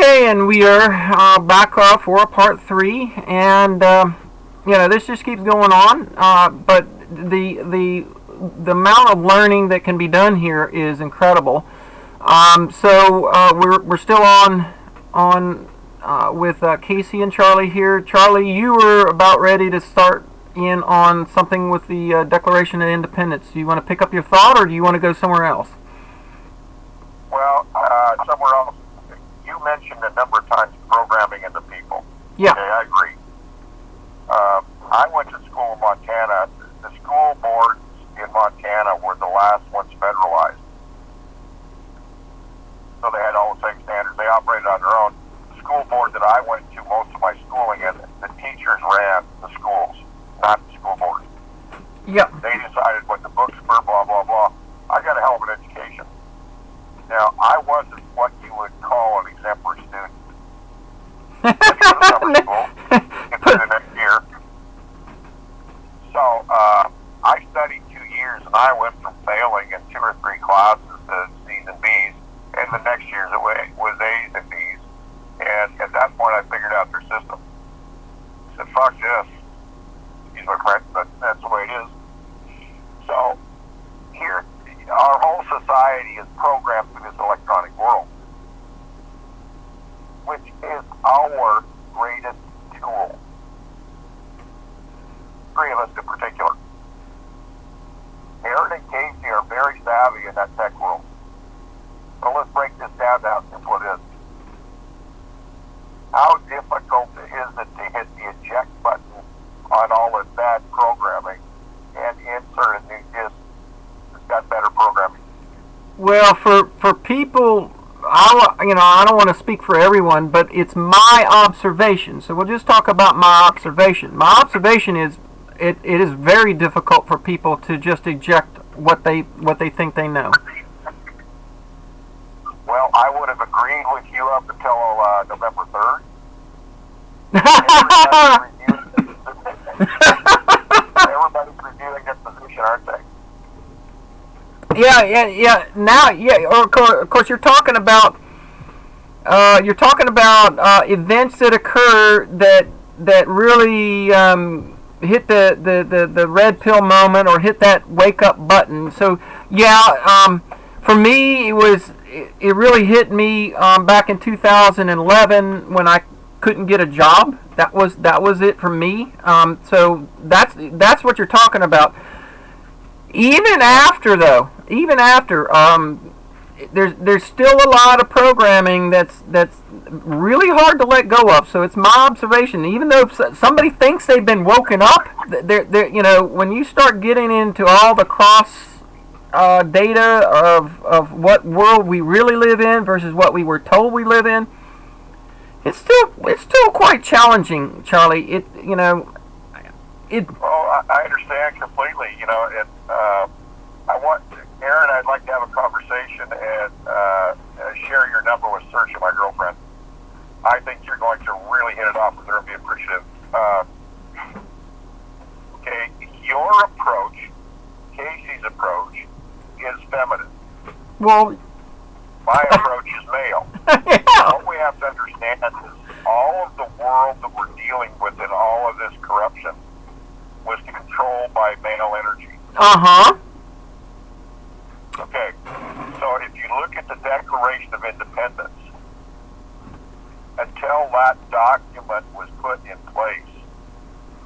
Okay, and we are back for part 3, and this just keeps going on. But the amount of learning that can be done here is incredible. So we're still on with Casey and Charlie here. Charlie, you were about ready to start in on something with the Declaration of Independence. Do you want to pick up your thought, or do you want to go somewhere else? Well, somewhere else. You mentioned a number of times programming into people. Yeah. Okay, I agree. I went to school in Montana. The school boards in Montana were the last ones federalized. So they had all the same standards. They operated on their own. The school board that I went to most of my schooling in, the teachers ran the schools, not the school boards. Yeah. They decided what the books were, blah, blah, blah. I got a hell of an education. Now, I wasn't what you would call an exemplary student. I went to summer school into the next year. So, I studied 2 years, and I went from failing in 2 or 3 classes to C's and B's, and the next year's it was A's and B's. And at that point, I figured out their system. I said, fuck this. Excuse my French, but that's the way it is. So, here, our whole society is programmed through this electronic world, which is our greatest tool. 3 of us in particular. Erin and Casey are very savvy in that tech world. So let's break this down now. That's what it is. How difficult is it to hit the eject button on all of that programming and insert a new disk that's got better programming? Well, for people, I don't want to speak for everyone, but it's my observation. So we'll just talk about my observation. My observation is it is very difficult for people to just eject what they think they know. Well, I would have agreed with you up until November 3rd. Everybody's reviewing their position, aren't they? Yeah. Now, of course, you're talking about events that occur that really hit the red pill moment or hit that wake up button. So for me, it really hit me back in 2011 when I couldn't get a job. That was it for me. So that's what you're talking about. Even after, there's still a lot of programming that's really hard to let go of. So it's my observation. Even though somebody thinks they've been woken up, when you start getting into all the cross data of what world we really live in versus what we were told we live in, it's still quite challenging, Charlie. Well, I understand completely. I want Erin. I'd like to have a conversation and share your number with Saoirse, my girlfriend. I think you're going to really hit it off with her and be appreciative. Okay, your approach, Casey's approach, is feminine. Well, my approach is male. Yeah. What we have to understand is all of the world that we're dealing with in all of this corruption was controlled by male energy. Uh-huh. Okay, so if you look at the Declaration of Independence, until that document was put in place,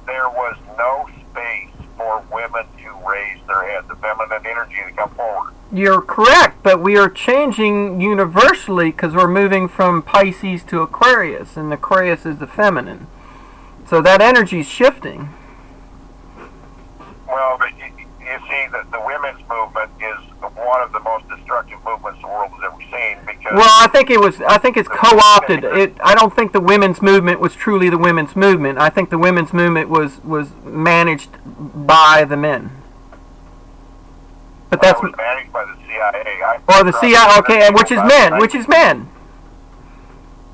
there was no space for women to raise their head, the feminine energy to come forward. You're correct, but we are changing universally because we're moving from Pisces to Aquarius, and Aquarius is the feminine. So that energy's shifting. Well, but you see that the women's movement is one of the most destructive movements the world has ever seen. Because I think it's co-opted. I don't think the women's movement was truly the women's movement. I think the women's movement was managed by the men. But that's it was managed by the CIA. Or the CIA, okay, which is men.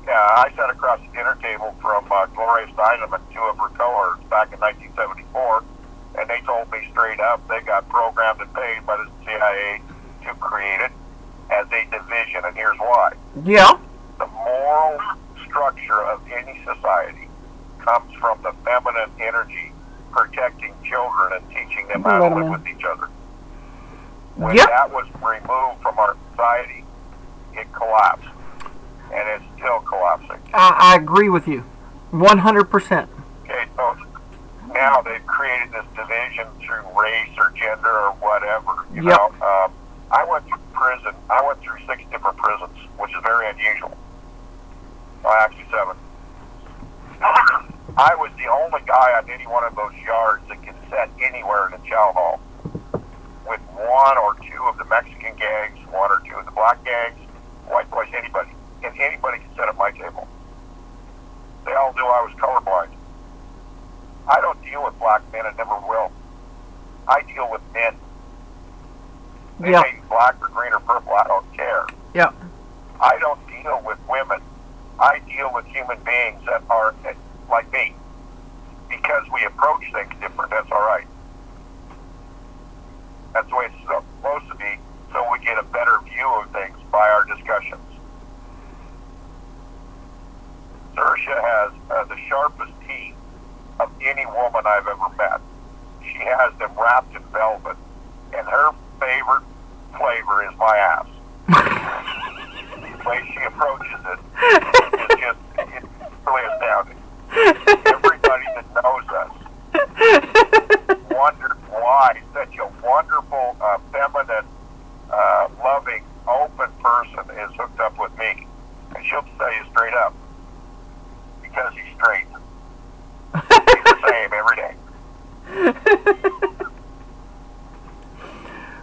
Yeah, I sat across the dinner table from Gloria Steinem and 2 of her cohorts back in 1974, and they told me straight up they got programmed and paid by the CIA to create it as a division, and here's why. Yeah. The moral comes from the feminine energy protecting children and teaching them how to live with each other. When that was removed from our society, it collapsed. And it's still collapsing. I agree with you. 100%. Okay, so now they've created this division through race or gender or whatever. You know, I went through prison. I went through 6 different prisons, which is very unusual. Actually 7. I was the only guy on any one of those yards that could sit anywhere in the chow hall with 1 or 2 of the Mexican gangs, 1 or 2 of the black gangs, white boys, anybody. And anybody could sit at my table. They all knew I was colorblind. I don't deal with black men and never will. I deal with men. They may be black or green or purple, I don't care. Yeah. I don't deal with women. I deal with human beings that are like me. Because we approach things different, that's all right. That's the way it's supposed to be, so we get a better view of things by our discussions. Saoirse has the sharpest teeth of any woman I've ever met. She has them wrapped in velvet, and her favorite flavor is my ass. The way she approaches it is just it's really astounding. Everybody that knows us wonders why such a wonderful, feminine, loving, open person is hooked up with me. And she'll tell you straight up, because he's straight. He's the same every day.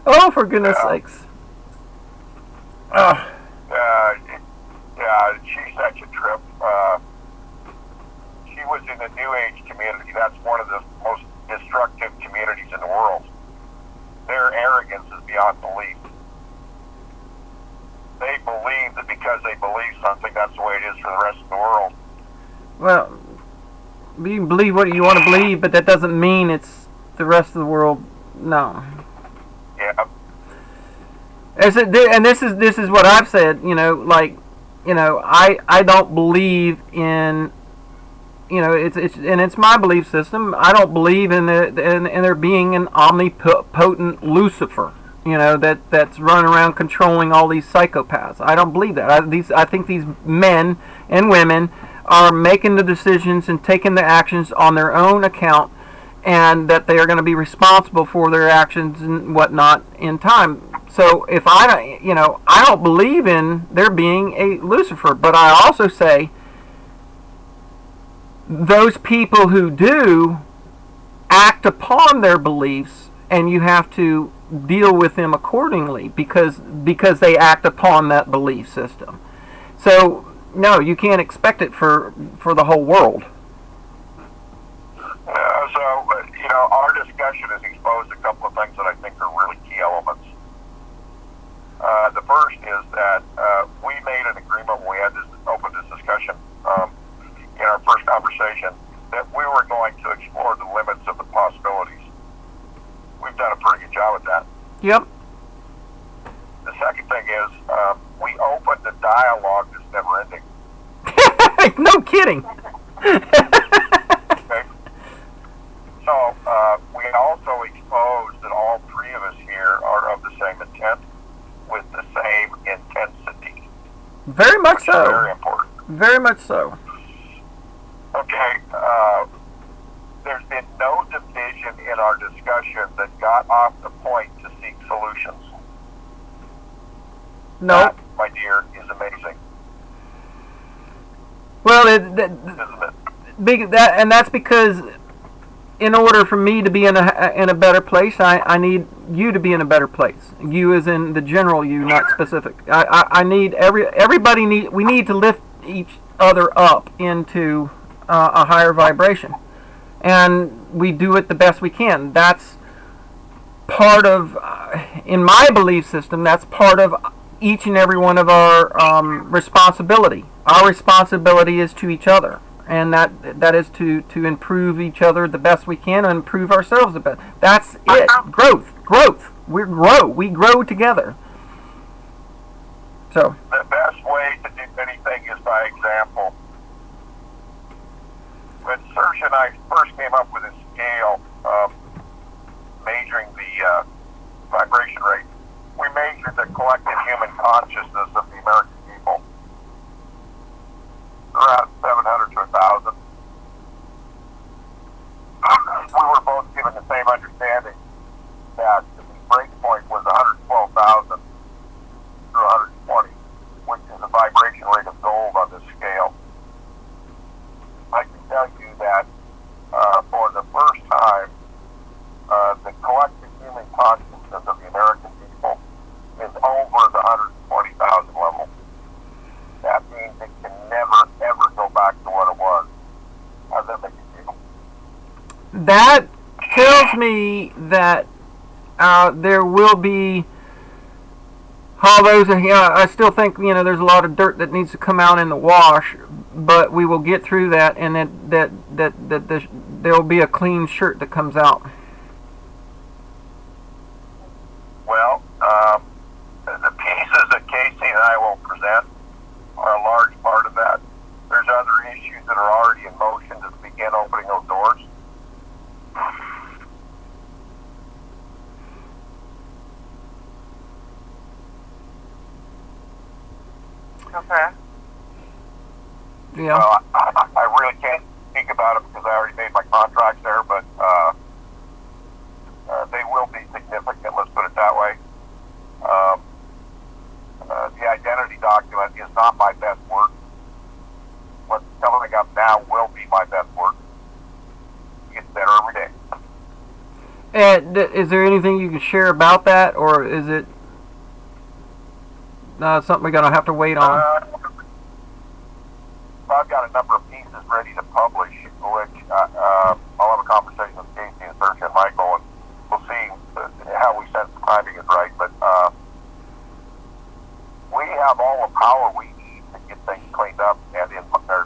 Oh, for goodness sakes. Yeah, she's such a trip. She was in the New Age community. That's one of the most destructive communities in the world. Their arrogance is beyond belief. They believe that because they believe something, that's the way it is for the rest of the world. Well, you can believe what you want to believe, but that doesn't mean it's the rest of the world. No. Yeah. And this is what I've said. You know, like, you know, I don't believe in, you know, it's my belief system. I don't believe in there being an omnipotent Lucifer, you know, that's running around controlling all these psychopaths. I don't believe that. I think these men and women are making the decisions and taking the actions on their own account, and that they are going to be responsible for their actions and whatnot in time. So if I don't believe in there being a Lucifer, but I also say those people who do act upon their beliefs, and you have to deal with them accordingly because they act upon that belief system. So no, you can't expect it for the whole world. Our discussion has exposed a couple of things that I think are really key elements. The first is that we made an agreement when we had this discussion in our first conversation that we were going to explore the limits of the possibilities. We've done a pretty good job at that. Yep. The second thing is we opened the dialogue that's never ending. No kidding. Okay. So we also exposed that all 3 of us here are of the same intent with the same intensity. Very much so. Very important. Very much so. Okay. There's been no division in our discussion that got off the point to seek solutions. No. That, my dear, is amazing. Well, Isn't it? that's because in order for me to be in a better place, I need you to be in a better place. You as in the general you, not specific. I need we need to lift each other up into a higher vibration. And we do it the best we can. That's part of, in my belief system, that's part of each and every one of our responsibility. Our responsibility is to each other. And that is to improve each other the best we can and improve ourselves the best. That's it. Growth. We grow together. So the best way to do anything is by example. Let's notion I first came up with a scale measuring the vibration rate. We measured the collective human consciousness of the American people, around 700 to 1,000. We were both given the same understanding that the break point was 112,000 through 120, which is the vibration rate of gold on this scale. I can tell you that for the first time, the collective human consciousness of the American people is over the 120,000 level. That means it can never, ever go back to what it was. How's that make you feel? That tells me that there will be hollows, and I still think there's a lot of dirt that needs to come out in the wash, but we will get through that, and that there will be a clean shirt that comes out. Well, the pieces that Casey and I will present are a large part of that. There's other issues that are already in motion to begin opening those doors. Okay. Yeah. Well, I really can't speak about it because I already made my contracts there, but they will be significant, let's put it that way. The identity document is not my best work. What's coming up now will be my best work. It gets better every day. And is there anything you can share about that, or is it something we're going to have to wait on? I've got a number of pieces ready to publish, which I'll have a conversation with Casey and Serge and Michael, and we'll see how we sense the timing is right. But we have all the power we need to get things cleaned up and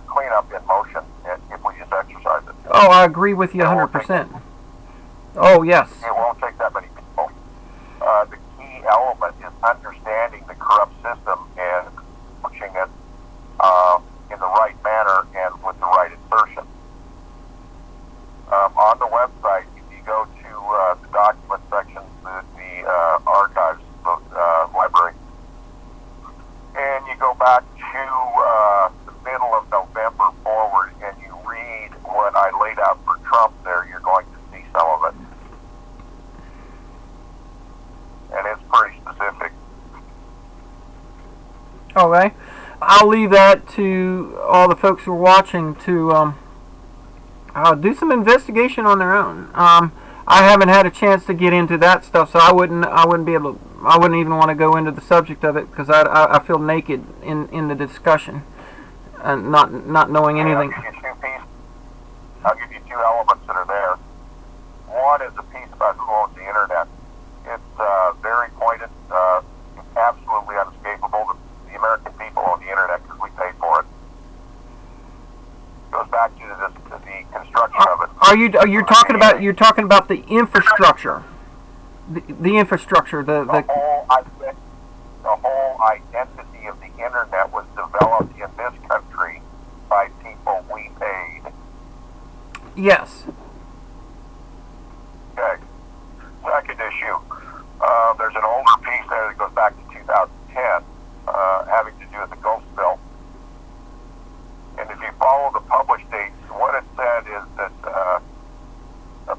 clean up in motion if we just exercise it. Oh, I agree with you 100%. Oh, yes. It won't take that many people. The key element is understanding the corrupt system and pushing it in the right manner and with the right insertion. On the website, if you go to the document section, the archives library, and you go back to the middle of November forward and you read what I laid out for Trump there, you're going to see some of it. And it's pretty specific. Okay. I'll leave that to all the folks who are watching to do some investigation on their own. I haven't had a chance to get into that stuff, so I wouldn't even want to go into the subject of it because I feel naked in the discussion and not knowing anything. I'll give you two elements that are there. One is a piece about who owns the internet. It's very pointed, absolutely unescapable. The American people own the internet because we paid for it. Goes back to the construction of it. You're talking about the infrastructure, the infrastructure, the whole identity of the internet was developed in this country by people we paid. Yes. Okay. Second issue. There's an older piece there that goes back to 2010, having to do with the Gulf spill. And if you follow the published dates, what it said is that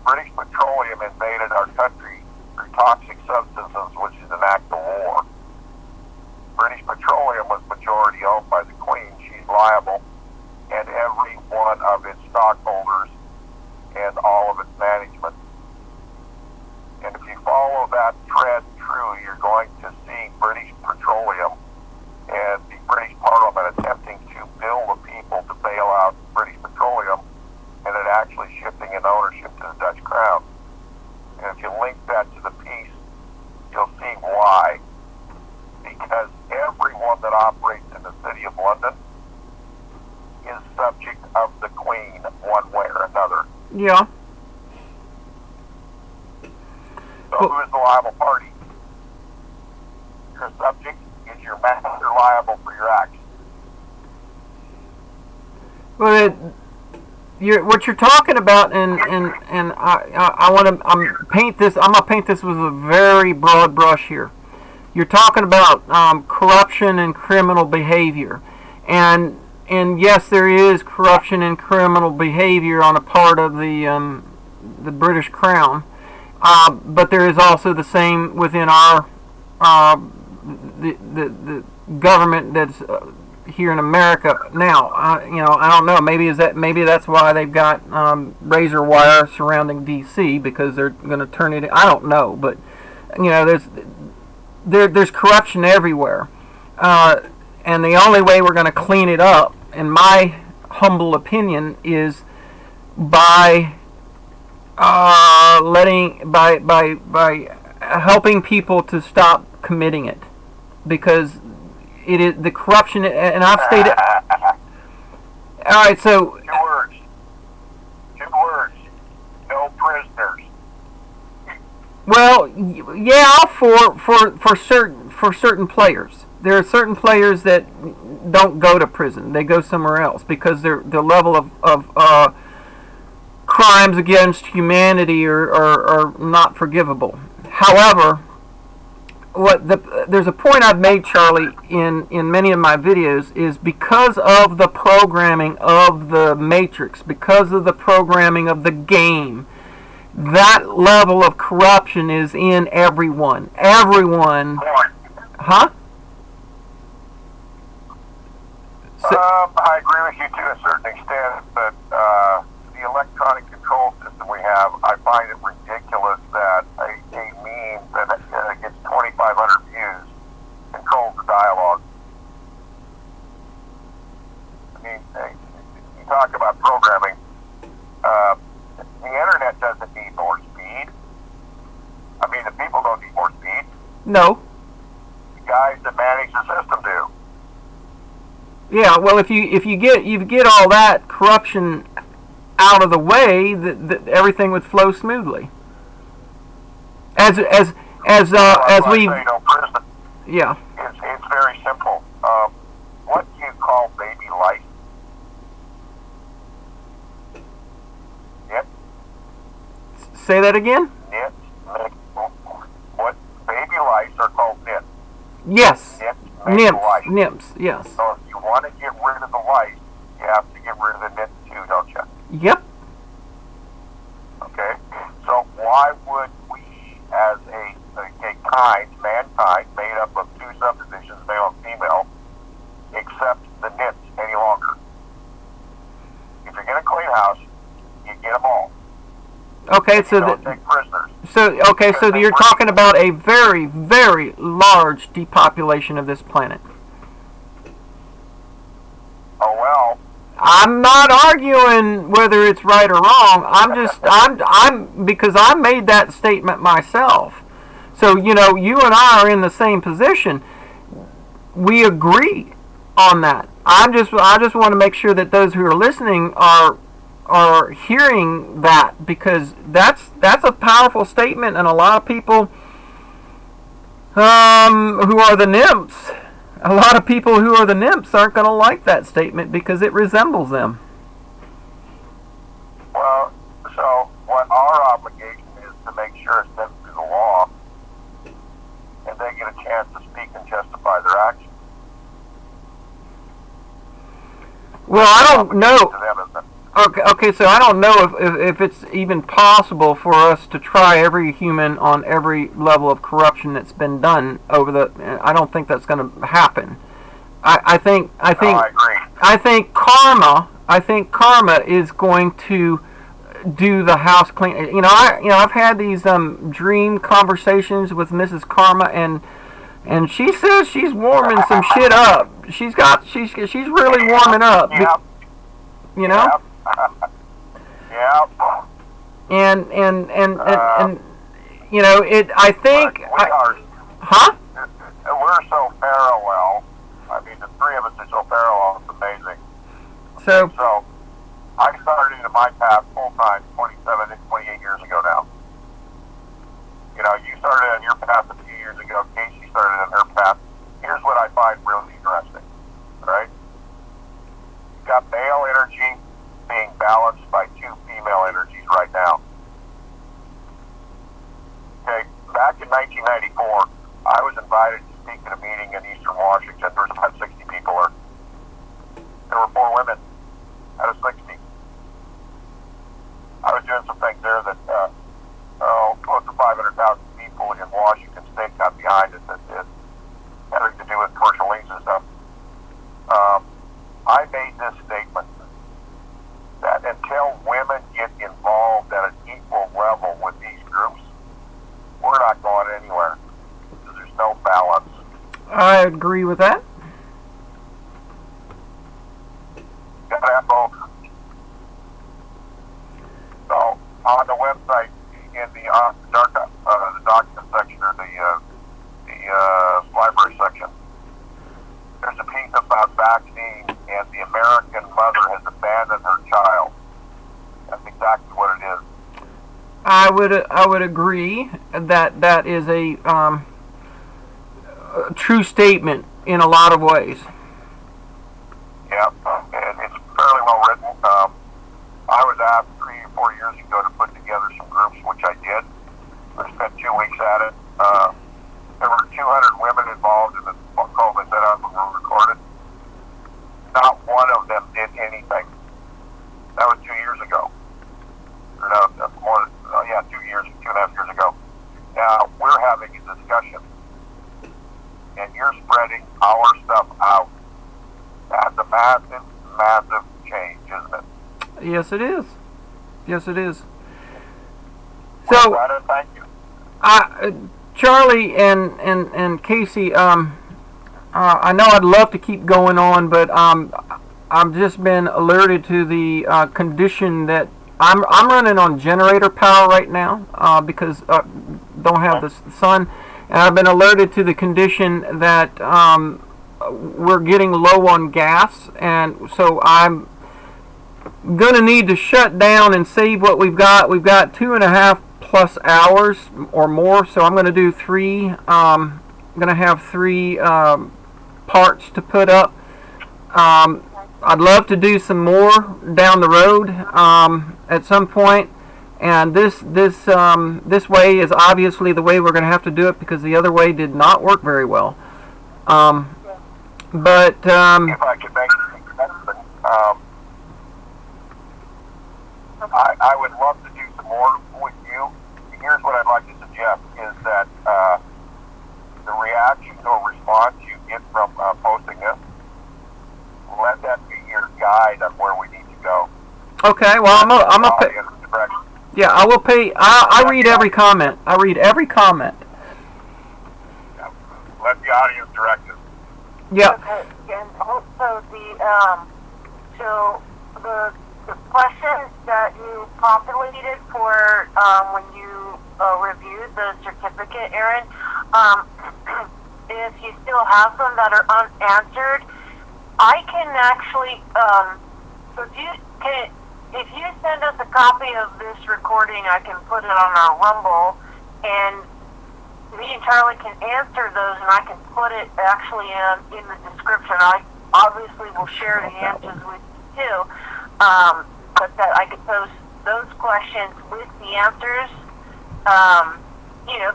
British Petroleum invaded our country through toxic substances, which is an act of war. British Petroleum was majority owned by the Queen. She's liable, and every one of its stockholders and all of its management. And if you follow that thread through, you're going to see British Petroleum and the British Parliament attempting to bill the people to bail out British Petroleum, and it actually shifting in ownership to the Dutch Crown. And if you link that to the piece, you'll see why. Because everyone that operates in the City of London is subject of the Queen one way or another. Yeah. So who is the liable party? Your subject is your master liable for your actions. Well, what you're talking about, and I want to paint this. I'm gonna paint this with a very broad brush here. You're talking about corruption and criminal behavior, and yes, there is corruption and criminal behavior on a part of the British Crown, but there is also the same within our the government that's here in America now. I don't know. Maybe that's why they've got razor wire surrounding D.C. because they're going to turn it. I don't know, but there's corruption everywhere, and the only way we're going to clean it up, in my humble opinion, is by helping people to stop committing it, because it is the corruption, and I've stated. All right, so two words, no prisoners. Well, yeah, for certain players. There are certain players that don't go to prison; they go somewhere else because their level of crimes against humanity are not forgivable. However, there's a point I've made, Charlie, in many of my videos, is because of the programming of the Matrix, because of the programming of the game, that level of corruption is in everyone. Everyone. Huh? I agree with you to a certain extent, but the electronic control system we have, I find it ridiculous that a meme that gets 2,500 views controls the dialogue. I mean, you talk about programming. The internet doesn't need more speed. I mean, the people don't need more speed. No. The guys that manage the system do. Yeah, well, if you get all that corruption out of the way, that everything would flow smoothly. As we. Yeah. It's very simple. What do you call baby life? Nit. Say that again. Nit. What baby lice are called nits? Yes. Nymphs. Nymphs. Yes. So if you want to get rid of the lice, you have to get rid of the nits too, don't you? Yep. Okay. So why would we, as mankind, made up of two subdivisions, male and female, accept the nits any longer? If you're going to clean house, you get them all. Okay, so don't take prisoners. So you're talking about a very, very large depopulation of this planet. Oh well. I'm not arguing whether it's right or wrong. I'm because I made that statement myself. So you and I are in the same position. We agree on that. I just want to make sure that those who are listening are hearing that, because that's a powerful statement, and a lot of people who are the nymphs, aren't going to like that statement because it resembles them. Well, so what our obligation is to make sure it's done through the law, and they get a chance to speak and justify their actions. Well, I don't know. Okay, so I don't know if it's even possible for us to try every human on every level of corruption that's been done I don't think that's going to happen. I think I think karma is going to do the house clean. I've had these dream conversations with Mrs. Karma, and she says she's warming some shit up. She's really warming up. Yep. Yep. Yep. And I think we're so parallel. I mean, the three of us are so parallel. It's amazing. So I started into my path full time 28 years ago now. You started on your path a few years ago. Casey started on her path. Here's what I find really interesting. Right? You've got male energy being balanced by 1994, I was invited to speak at a meeting in Eastern Washington. There was about 60 people there. There were 4 women out of 60. I was doing some things there that close to 500,000 people in Washington State got behind it that having to do with commercial liens and stuff. I made this statement that until women get involved at an equal level with these groups, we're not going anywhere. There's no balance. I agree with that. Got to have both. So on the website, in the document section or the library section, there's a piece about vaccine and the American mother has abandoned her child. That's exactly what it is. I would agree that that is a true statement in a lot of ways. Yeah, and it's fairly well written. I was asked 3 or 4 years ago to put together some groups, which I did. I spent 2 weeks at it. There were 200 women involved in the call that set up and were recorded. Not one of them did anything. That was 2 years ago. Or no, more. 2 years, 2.5 years ago. Now we're having a discussion, and you're spreading our stuff out. That's a massive, massive change, isn't it? Yes, it is. Yes, it is. So, thank you. Charlie and Casey, I know I'd love to keep going on, but I've just been alerted to the condition that I'm running on generator power right now because don't have the sun, and I've been alerted to the condition that we're getting low on gas, and so I'm going to need to shut down and save what we've got. We've got 2.5+ hours or more, so I'm going to do 3. I'm going to have 3 parts to put up. I'd love to do some more down the road at some point, and this way is obviously the way we're going to have to do it because the other way did not work very well. But if I could make I would love to do some more with you. Here's what I'd like to suggest is that the reaction or response you get from posting this, let that be your guide on where we need to go. Okay, well, I'm a pay. Yeah, I will pay. I read every comment. I read every comment. Yeah. Let the audience direct us. Yeah. Okay, and also the questions that you populated for when you reviewed the certificate, Erin, if you still have them that are unanswered, I can actually, so if you send us a copy of this recording, I can put it on our Rumble, and me and Charlie can answer those, and I can put it actually in the description. I obviously will share the answers with you too, but that I could post those questions with the answers,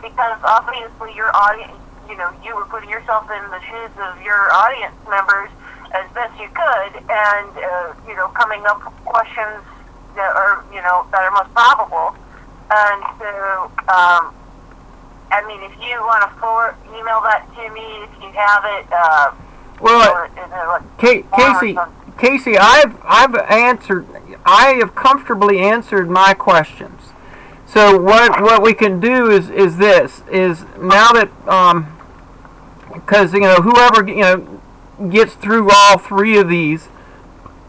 because obviously your audience, you were putting yourself in the shoes of your audience members as best you could, and coming up with questions that are that are most probable. And so if you want to email that to me if you have it. Casey, I have comfortably answered my questions. So what we can do is this now that because whoever gets through all 3 of these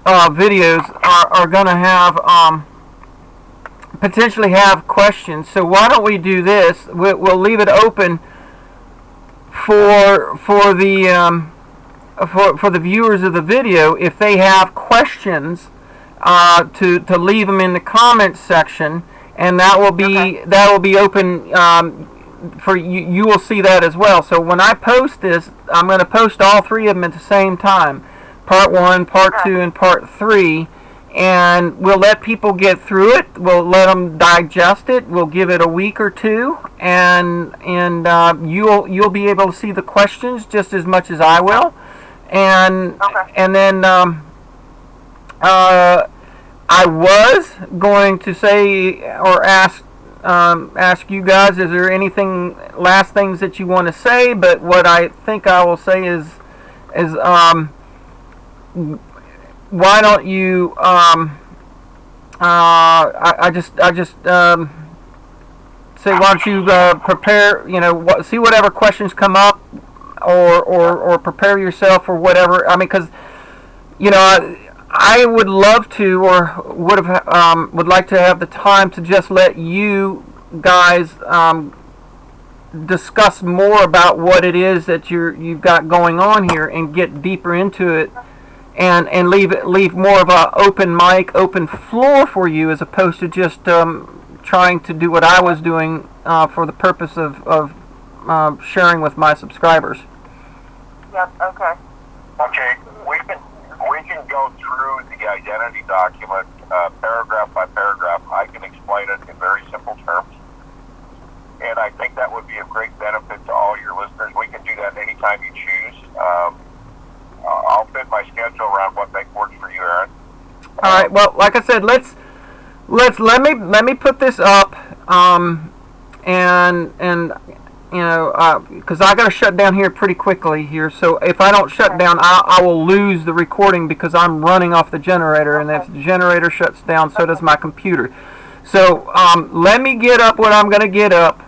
videos are going to have potentially have questions. So why don't we do this? We'll leave it open for the viewers of the video if they have questions to leave them in the comments section, and that will be open for you. You will see that as well. So when I post this, I'm going to post all 3 of them at the same time, part 1, part 2, and part 3. and we'll let people get through it. We'll let them digest it. We'll give it a week or two, and you'll be able to see the questions just as much as I will, and then I was going to say or ask you guys, is there anything last things that you want to say? But what I think I will say is why don't you I just say why don't you prepare, see whatever questions come up, or prepare yourself or whatever. I mean, because I would love to, or would like to have the time to just let you guys discuss more about what it is that you've got going on here, and get deeper into it, and leave more of a open mic, open floor for you, as opposed to just trying to do what I was doing for the purpose of sharing with my subscribers. Yep. Okay. Okay. We can go through the identity document paragraph by paragraph. I can explain it in very simple terms, and I think that would be of great benefit to all your listeners. We can do that anytime you choose. I'll fit my schedule around what works for you, Erin. All right. Well, like I said, let me put this up, and because I got to shut down here pretty quickly here. So if I don't shut down, I will lose the recording, because I'm running off the generator, and if the generator shuts down, so does my computer. So let me get up what I'm going to get up.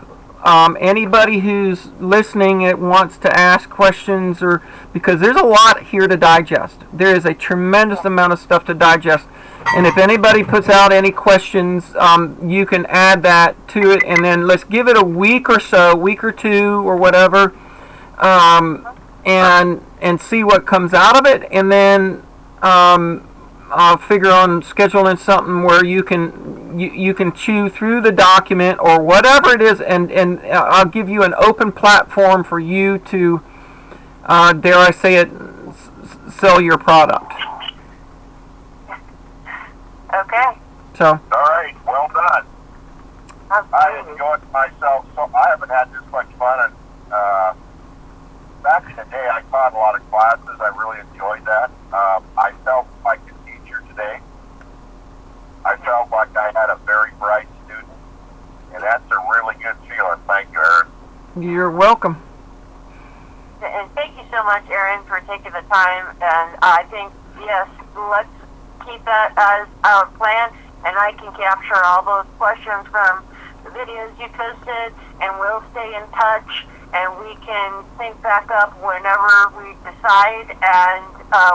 Anybody who's listening that wants to ask questions, or because there's a lot here to digest. There is a tremendous amount of stuff to digest, and if anybody puts out any questions, you can add that to it, and then let's give it a week or so, week or two or whatever, and see what comes out of it, and then I'll figure on scheduling something where you can chew through the document or whatever it is, and I'll give you an open platform for you to, dare I say it, sell your product. Okay. So. All right. Well done. I enjoyed myself. So I haven't had this much fun, and back in the day, I taught a lot of classes. I really enjoyed that. I felt like a teacher today. I felt like I had a very bright student, and that's a really good feeling. Thank you, Erin. You're welcome. And thank you so much, Erin, for taking the time. And I think, yes, let's keep that as our plan, and I can capture all those questions from the videos you posted, and we'll stay in touch, and we can sync back up whenever we decide, and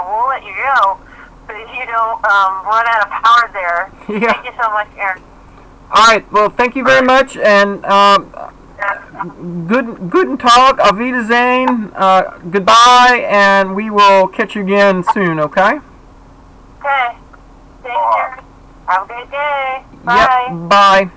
we'll let you know so you don't run out of power there. Yeah. Thank you so much, Erin. All right. Well, thank you very much, and guten Tag, auf Wiedersehen, goodbye, and we will catch you again soon. Okay. Okay. Take care. Have a good day. Bye. Yep. Bye.